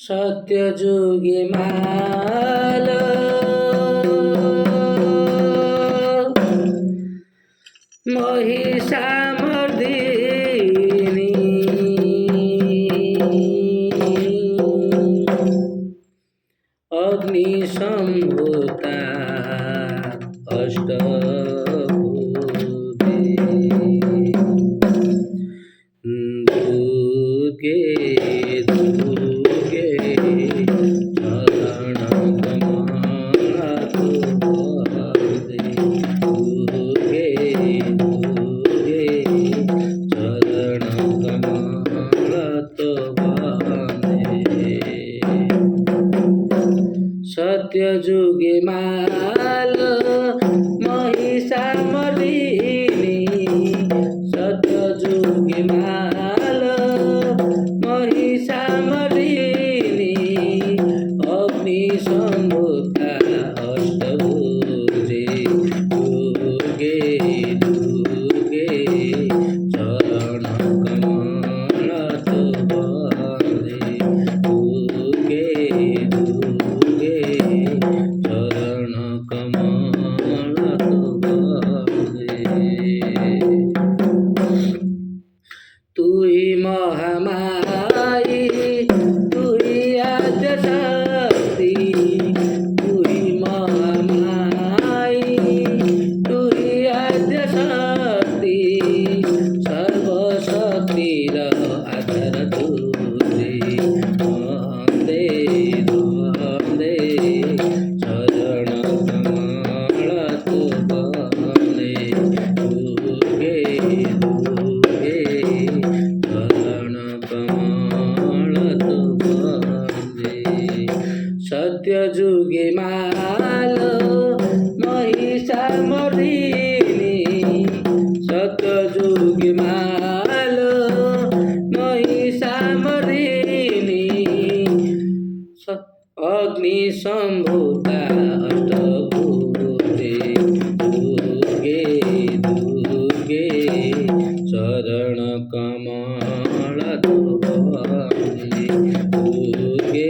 सत्यजुगे माल महिषामर्दिनी अग्निशम्भुता अष्टभुजे दुर्गे दुर्गे चरणकमलतु वन्दे दुर्गे दुर्गे चरणकमलतु वन्दे सत्यजुगे माल महिषामर्दिनी सत्यजुगे माल महिषामर्दिनी अग्निशम्भुता अष्टभुजे दुर्गे दुर्गे चरणकमलतु वन्दे दुर्गे दुर्गे चरणकमलतु वन्दे तू ही महामाई तू ही आद्यशक्ति तू ही महामाई तू ही आद्यशक्ति सर्वशक्तिर आधार तुझे वन्दे वन्दे चरणकमलतु वन्दे दुर्गे दुर्गे चरणकमलतु वन्दे सत्यजुगे माल महिषामर्दिनी सत्यजुगे माल महिषामर्दिनी अग्निशम्भुता अष्टभुजे दुर्गे दुर्गे चरणकमलतु वन्दे दुर्गे